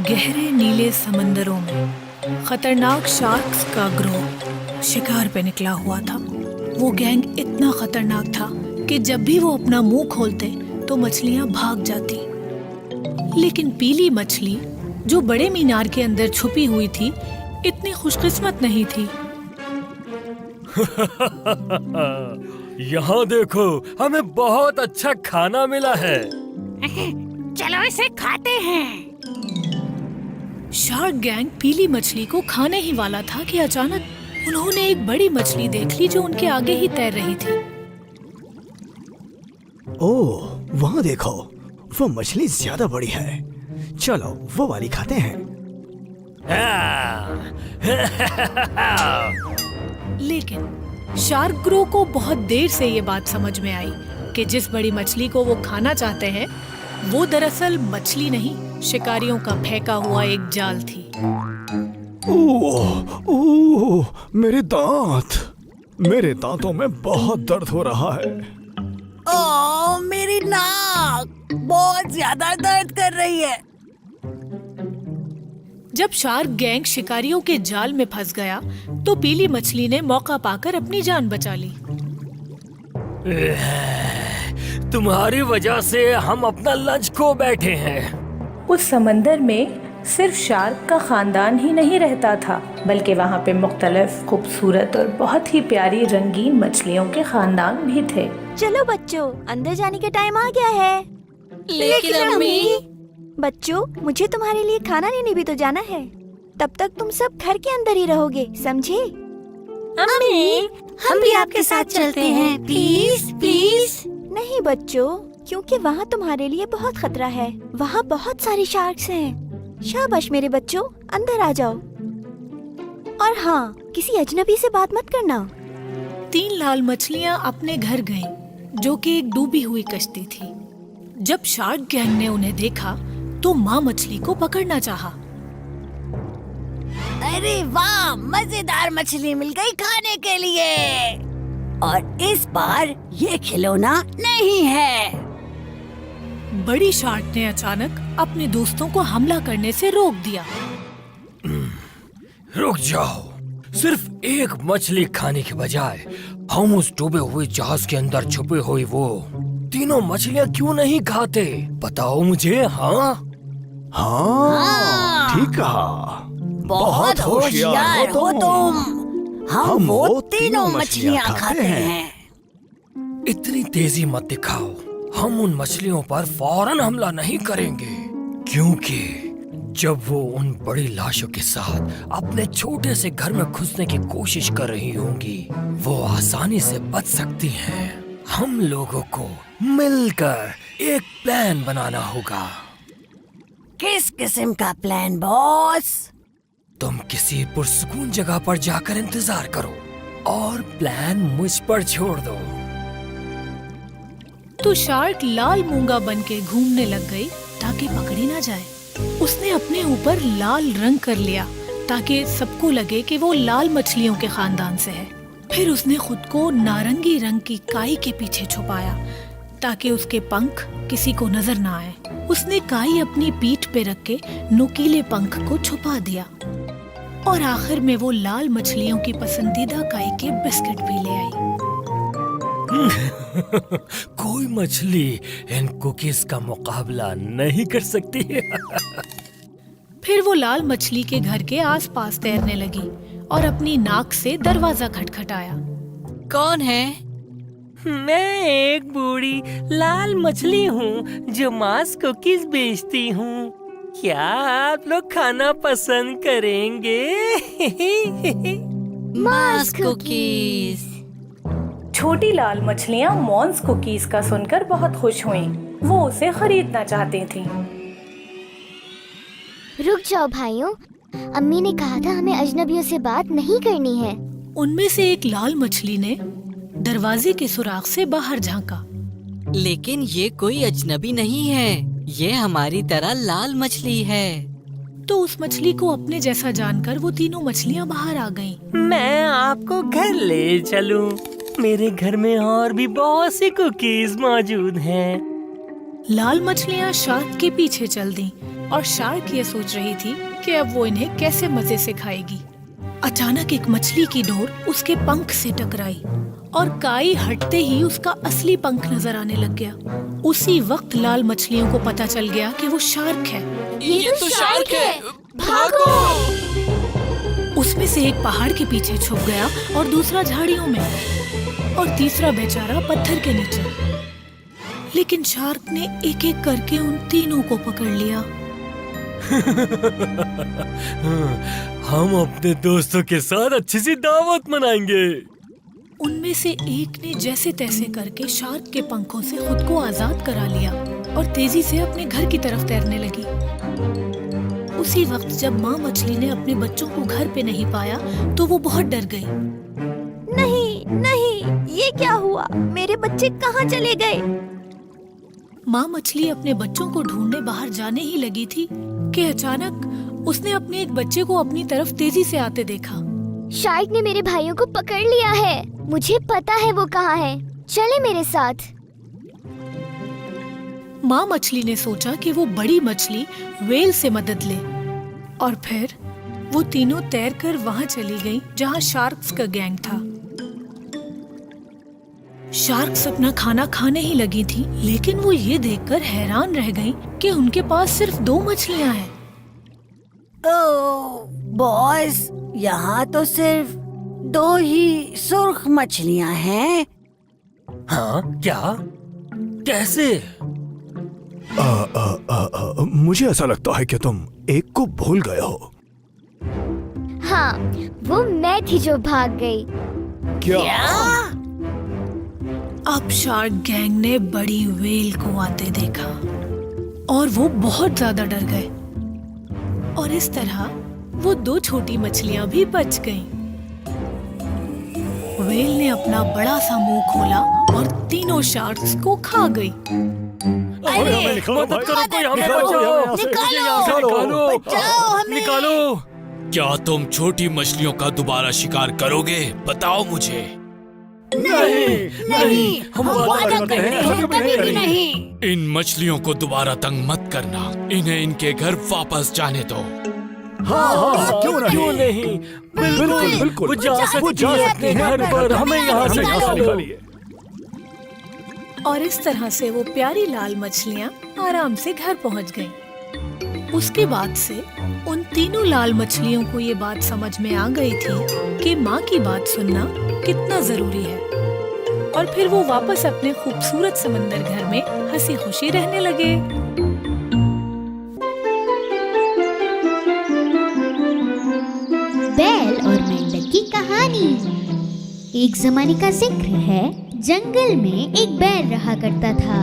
गहरे नीले समंदरों में खतरनाक शार्क्स का ग्रोह शिकार पे निकला हुआ था। वो गैंग इतना खतरनाक था कि जब भी वो अपना मुंह खोलते तो मछलियां भाग जाती। लेकिन पीली मछली जो बड़े मीनार के अंदर छुपी हुई थी इतनी खुशकिस्मत नहीं थी। यहाँ देखो, हमें बहुत अच्छा खाना मिला है। चलो इसे खाते हैं। शार्क गैंग पीली मछली को खाने ही वाला था कि अचानक उन्होंने एक बड़ी मछली देख ली जो उनके आगे ही तैर रही थी। ओह, वहाँ देखो, वो मछली ज्यादा बड़ी है। चलो वो वाली खाते हैं। लेकिन शार्क ग्रो को बहुत देर से ये बात समझ में आई कि जिस बड़ी मछली को वो खाना चाहते हैं वो दरअसल मछली नहीं, शिकारियों का फेंका हुआ एक जाल थी। ओह, ओह, मेरे दांतों में बहुत दर्द हो रहा है। ओह, मेरी नाक बहुत ज्यादा दर्द कर रही है। जब शार्क गैंग शिकारियों के जाल में फंस गया तो पीली मछली ने मौका पाकर अपनी जान बचा ली। तुम्हारी वजह से हम अपना लंच खो बैठे हैं। उस समंदर में सिर्फ शार्क का खानदान ही नहीं रहता था, बल्कि वहाँ पे मुख्तलिफ खूबसूरत और बहुत ही प्यारी रंगीन मछलियों के खानदान भी थे। चलो बच्चों, अंदर जाने का टाइम आ गया है। लेकिन अम्मी, बच्चों, मुझे तुम्हारे लिए खाना लेने भी तो जाना है। तब तक तुम सब घर के अंदर ही रहोगे, समझे? अम्मी, हम भी आपके साथ चलते हैं, प्लीज प्लीज। नहीं बच्चों, क्योंकि वहाँ तुम्हारे लिए बहुत खतरा है। वहाँ बहुत सारे शार्क्स हैं। शाबाश मेरे बच्चों, अंदर आ जाओ। और हाँ, किसी अजनबी से बात मत करना। 3 लाल मछलियाँ अपने घर गईं, जो कि एक डूबी हुई कश्ती थी। जब शार्क गैंग ने उन्हें देखा तो माँ मछली को पकड़ना चाहा। अरे वाह, मजेदार मछली मिल गई खाने के लिए। और इस बार ये खिलौना नहीं है। बड़ी शार्क ने अचानक अपने दोस्तों को हमला करने से रोक दिया। रुक जाओ, सिर्फ एक मछली खाने के बजाय हम उस डूबे हुए जहाज के अंदर छुपे हुई वो तीनों मछलियाँ क्यों नहीं खाते? बताओ मुझे। हाँ, ठीक कहा। बहुत होशियार हो तुम। हम वो तीनों मछलियाँ खाते हैं। इतनी तेजी मत दिखाओ। हम उन मछलियों पर फौरन हमला नहीं करेंगे, क्योंकि जब वो उन बड़ी लाशों के साथ अपने छोटे से घर में घुसने की कोशिश कर रही होंगी, वो आसानी से बच सकती हैं। हम लोगों को मिलकर एक प्लान बनाना होगा। किस किस्म का प्लान बॉस? तुम किसी पुरसुकून जगह पर जाकर इंतजार करो और प्लान मुझ पर छोड़ दो। तो शार्क लाल मूंगा बन के घूमने लग गई ताकि पकड़ी ना जाए। उसने अपने ऊपर लाल रंग कर लिया ताकि सबको लगे कि वो लाल मछलियों के खानदान से है। फिर उसने खुद को नारंगी रंग की काई के पीछे छुपाया ताकि उसके पंख किसी को नजर ना आए। उसने काई अपनी पीठ पे रख के नुकीले पंख को छुपा दिया और आखिर में वो लाल मछलियों की पसंदीदा काई के बिस्किट भी ले आई। कोई मछली इन कुकीज का मुकाबला नहीं कर सकती। फिर वो लाल मछली के घर के आसपास तैरने लगी और अपनी नाक से दरवाजा खटखटाया। कौन है? मैं एक बूढ़ी लाल मछली हूँ जो मांस कुकीज बेचती हूँ। क्या आप लोग खाना पसंद करेंगे? मांस कुकीज। छोटी लाल मछलियाँ मॉन्स कुकीज का सुनकर बहुत खुश हुईं। वो उसे खरीदना चाहती थीं। रुक जाओ भाइयों, अम्मी ने कहा था हमें अजनबियों से बात नहीं करनी है। उनमें से एक लाल मछली ने दरवाजे के सुराख से बाहर झांका। लेकिन ये कोई अजनबी नहीं है, ये हमारी तरह लाल मछली है। तो उस मछली को अपने जैसा जानकर वो तीनों मछलियाँ बाहर आ गईं। मैं आपको घर ले चलूं? मेरे घर में और भी बहुत सी कुकीज मौजूद हैं। लाल मछलियाँ शार्क के पीछे चल दी और शार्क ये सोच रही थी कि अब वो इन्हें कैसे मजे से खाएगी। अचानक एक मछली की डोर उसके पंख से टकराई और काई हटते ही उसका असली पंख नजर आने लग गया। उसी वक्त लाल मछलियों को पता चल गया कि वो शार्क है। ये तो शार्क है, भागो! उसमें से एक पहाड़ के पीछे छुप गया और दूसरा झाड़ियों में और तीसरा बेचारा पत्थर के नीचे। लेकिन शार्क ने एक एक करके उन तीनों को पकड़ लिया। हम अपने दोस्तों के साथ अच्छी सी दावत मनाएंगे। उनमें से एक ने जैसे तैसे करके शार्क के पंखों से खुद को आजाद करा लिया और तेजी से अपने घर की तरफ तैरने लगी। उसी वक्त जब माँ मछली ने अपने बच्चों को घर पे नहीं पाया तो वो बहुत डर गई। नहीं नहीं, ये क्या हुआ? मेरे बच्चे कहाँ चले गए? माँ मछली अपने बच्चों को ढूंढने बाहर जाने ही लगी थी कि अचानक उसने अपने एक बच्चे को अपनी तरफ तेजी से आते देखा। शार्क ने मेरे भाइयों को पकड़ लिया है। मुझे पता है वो कहाँ है। चले मेरे साथ। माँ मछली ने सोचा कि वो बड़ी मछली व्हेल से मदद ले और फिर वो तीनों तैरकर वहाँ चली गईं जहाँ शार्क्स का गैंग था। शार्क्स अपना खाना खाने ही लगी थी, लेकिन वो ये देखकर हैरान रह गईं कि उनके पास सिर्फ 2 मछलियाँ हैं। ओह बॉस, यहाँ तो सिर्फ 2 ही सुर्ख मछलियाँ हैं। हाँ क्या? कैसे? मुझे ऐसा लगता है कि तुम एक को भूल गए हो। हाँ, वो मैं थी जो भाग गई। क्या? अब शार्क गैंग ने बड़ी व्हेल को आते देखा और वो बहुत ज्यादा डर गए और इस तरह वो 2 छोटी मछलियां भी बच गईं। व्हेल ने अपना बड़ा सा मुंह खोला और तीनों शार्क्स को खा गई। अरे मदद करो, कोई हमें बचाओ! निकालो, बचाओ हमें! निकालो! क्या तुम छोटी मछलियों का दोबारा शिकार करोगे? बताओ मुझे। नहीं, हम वादा करते हैं, कभी भी नहीं। इन मछलियों को दोबारा तंग मत करना। इन्हें इनके घर वापस जाने दो। हाँ, क्यों नहीं? बिल्कुल, वो जा सकते हैं घर पर। हमें यहाँ से निकालिए। और इस तरह से वो प्यारी लाल मछलियाँ आराम से घर पहुँच गईं। उसके बाद से उन तीनों लाल मछलियों को ये बात समझ में आ गई थी कि माँ की बात सुनना कितना जरूरी है और फिर वो वापस अपने खूबसूरत समंदर घर में हंसी खुशी रहने लगे। बैल और मेंढक की कहानी। एक जमाने का जिक्र है। जंगल में एक बैल रहा करता था।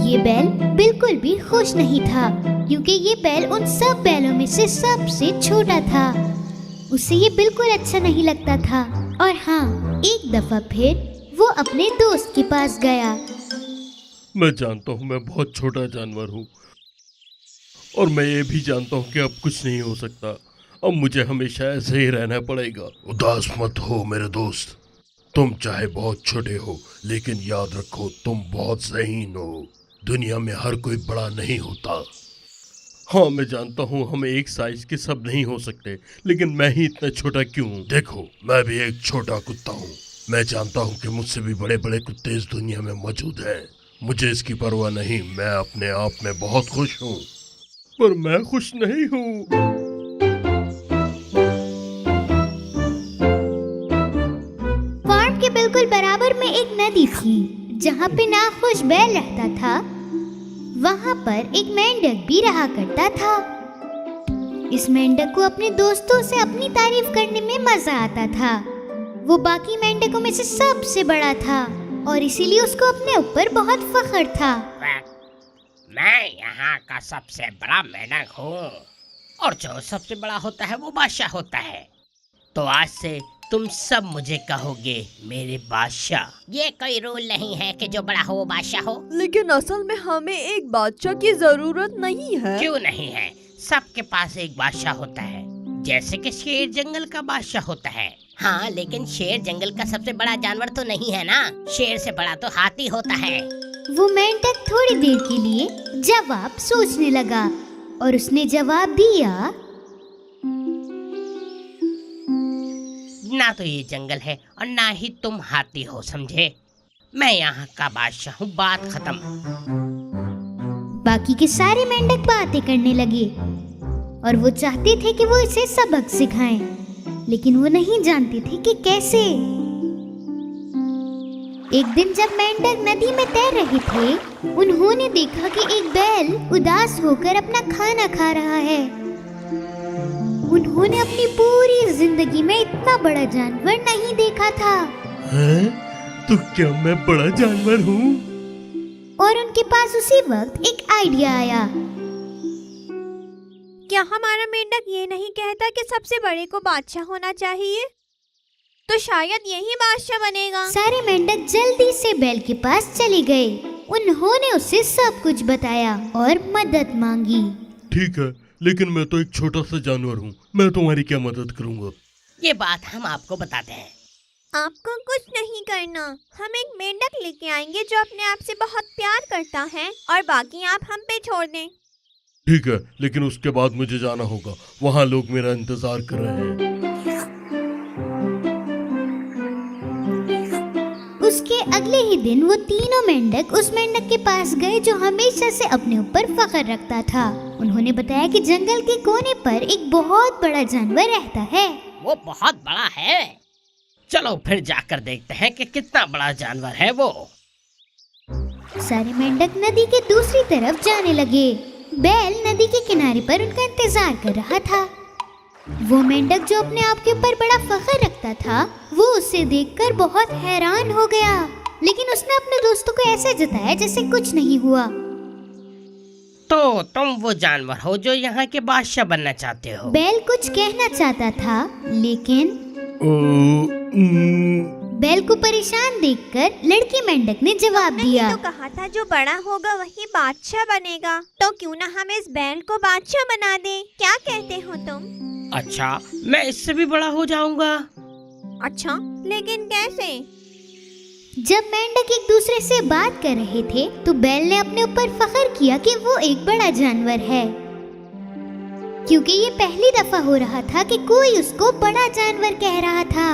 ये बैल बिल्कुल भी खुश नहीं था क्योंकि ये बैल उन सब बैलों में से सबसे छोटा था। उसे ये बिल्कुल अच्छा नहीं लगता था। और हाँ, एक दफा फिर वो अपने दोस्त के पास गया। मैं जानता हूँ मैं बहुत छोटा जानवर हूँ और मैं ये भी जानता हूँ कि अब कुछ नहीं हो सकता। अब मुझे हमेशा ऐसे ही रहना पड़ेगा। उदास मत हो मेरे दोस्त। तुम चाहे बहुत छोटे हो लेकिन याद रखो तुम बहुत ज़हीन हो। दुनिया में हर कोई बड़ा नहीं होता। हाँ मैं जानता हूँ हम एक साइज के सब नहीं हो सकते, लेकिन मैं ही इतना छोटा क्यों? देखो मैं भी एक छोटा कुत्ता हूँ। मैं जानता हूँ कि मुझसे भी बड़े बड़े कुत्ते इस दुनिया में मौजूद हैं। मुझे इसकी परवाह नहीं। मैं अपने आप में बहुत खुश हूँ। पर मैं खुश नहीं हूँ। फार्म के बिल्कुल बराबर में एक नदी थी जहाँ पे नाखुश बैल रहता था। वहाँ पर एक मेंढक भी रहा करता था। इस मेंढक को अपने दोस्तों से अपनी तारीफ करने में मजा आता था। वो बाकी मेंढकों में से सबसे बड़ा था और इसीलिए उसको अपने ऊपर बहुत फख्र था। मैं यहाँ का सबसे बड़ा मेंढक हूँ और जो सबसे बड़ा होता है वो बादशाह होता है। तो आज से तुम सब मुझे कहोगे मेरे बादशाह। ये कोई रूल नहीं है कि जो बड़ा हो वो बादशाह हो। लेकिन असल में हमें एक बादशाह की जरूरत नहीं है। क्यों नहीं है? सबके पास एक बादशाह होता है। जैसे कि शेर जंगल का बादशाह होता है। हाँ, लेकिन शेर जंगल का सबसे बड़ा जानवर तो नहीं है ना। शेर से बड़ा तो हाथी होता है। वो मेंढक थोड़ी देर के लिए जवाब सोचने लगा और उसने जवाब दिया, ना तो ये जंगल है और ना ही तुम हाथी हो, समझे? मैं यहाँ का बादशाह हूँ, बात खत्म। बाकी के सारे मेंढक बातें करने लगे और वो चाहते थे कि वो इसे सबक सिखाएं, लेकिन वो नहीं जानते थे कि कैसे। एक दिन जब मेंढक नदी में तैर रहे थे, उन्होंने देखा कि एक बैल उदास होकर अपना खाना खा रहा है। उन्होंने अपनी पूरी जिंदगी में इतना बड़ा जानवर नहीं देखा था। हैं? तो क्या मैं बड़ा जानवर हूँ? और उनके पास उसी वक्त एक आइडिया आया। क्या हमारा मेंढक ये नहीं कहता कि सबसे बड़े को बादशाह होना चाहिए? तो शायद यही बादशाह बनेगा। सारे मेंढक जल्दी से बैल के पास चले गए। उन्होंने उससे सब कुछ बताया और मदद मांगी। ठीक है, लेकिन मैं तो एक छोटा सा जानवर हूँ, मैं तुम्हारी क्या मदद करूँगा? ये बात हम आपको बताते हैं। आपको कुछ नहीं करना। हम एक मेंढक लेके आएंगे जो अपने आप से बहुत प्यार करता है, और बाकी आप हम पे छोड़ दें। ठीक है, लेकिन उसके बाद मुझे जाना होगा, वहाँ लोग मेरा इंतजार कर रहे हैं। उसके अगले ही दिन वो तीनों मेंढक उस मेंढक के पास गए जो हमेशा से अपने ऊपर फख्र रखता था। उन्होंने बताया कि जंगल के कोने पर एक बहुत बड़ा जानवर रहता है। वो बहुत बड़ा है। चलो फिर जाकर देखते हैं कि कितना बड़ा जानवर है वो। सारे मेंढक नदी के दूसरी तरफ जाने लगे। बैल नदी के किनारे पर उनका इंतजार कर रहा था। वो मेंढक जो अपने आप के ऊपर बड़ा फख्र रखता था, वो उसे देखकर बहुत हैरान हो गया, लेकिन उसने अपने दोस्तों को ऐसे जताया जैसे कुछ नहीं हुआ। तो तुम वो जानवर हो जो यहाँ के बादशाह बनना चाहते हो? बैल कुछ कहना चाहता था, लेकिन बैल को परेशान देखकर लड़की मेंढक ने जवाब दिया, तो कहा था जो बड़ा होगा वही बादशाह बनेगा। तो क्यों ना हम इस बैल को बादशाह बना दें? क्या कहते हो तुम? अच्छा, मैं इससे भी बड़ा हो जाऊंगा। अच्छा, लेकिन कैसे? जब मेंढक एक दूसरे से बात कर रहे थे तो बैल ने अपने ऊपर फख्र किया कि वो एक बड़ा जानवर है, क्योंकि ये पहली दफा हो रहा था कि कोई उसको बड़ा जानवर कह रहा था।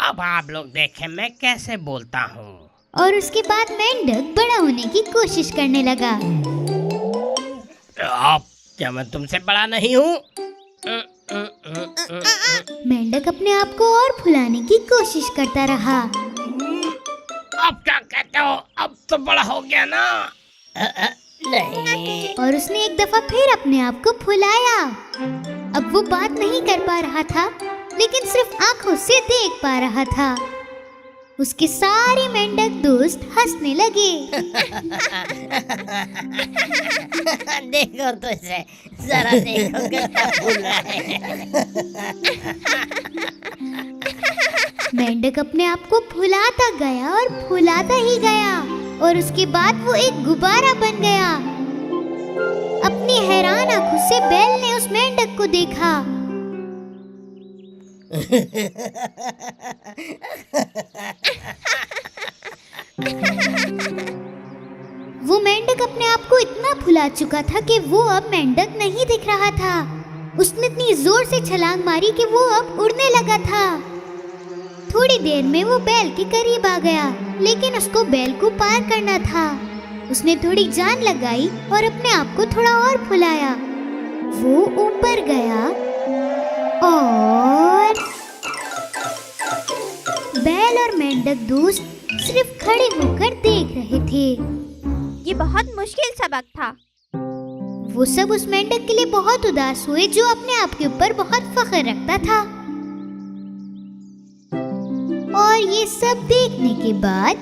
अब आप लोग देखें मैं कैसे बोलता हूँ। और उसके बाद मेंढक बड़ा होने की कोशिश करने लगा। आप क्या मैं तुमसे बड़ा नहीं हूँ? मेंढक अपने आप को और फुलाने की कोशिश करता रहा। अब क्या कहते हो? अब तो बड़ा हो गया ना? नहीं। और उसने एक दफा फिर अपने आप को फुलाया। अब वो बात नहीं कर पा रहा था, लेकिन सिर्फ आंखों से देख पा रहा था। उसके सारे मेंढक दोस्त हंसने लगे। देखो तो इसे, जरा देखो कैसा फूल रहा है। मेंढक अपने आप को फुलाता गया और फुलाता ही गया, और उसके बाद वो एक गुब्बारा बन गया। अपनी हैरान आंखों से बैल ने उस मेंढक को देखा। वो मेंढक अपने आप को इतना फुला चुका था कि वो अब मेंढक नहीं दिख रहा था। उसने इतनी जोर से छलांग मारी कि वो अब उड़ने लगा था। थोड़ी देर में वो बैल के करीब आ गया, लेकिन उसको बैल को पार करना था। उसने थोड़ी जान लगाई और अपने आप को थोड़ा और फुलाया। वो ऊपर गया और बैल और मेंढक दोस्त सिर्फ खड़े होकर देख रहे थे। ये बहुत मुश्किल सबक था। वो सब उस मेंढक के लिए बहुत उदास हुए जो अपने आप के ऊपर बहुत फख्र रखता था। और ये सब देखने के बाद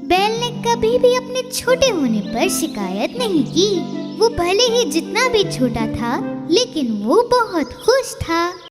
बैल ने कभी भी अपने छोटे होने पर शिकायत नहीं की। वो भले ही जितना भी छोटा था, लेकिन वो बहुत खुश था।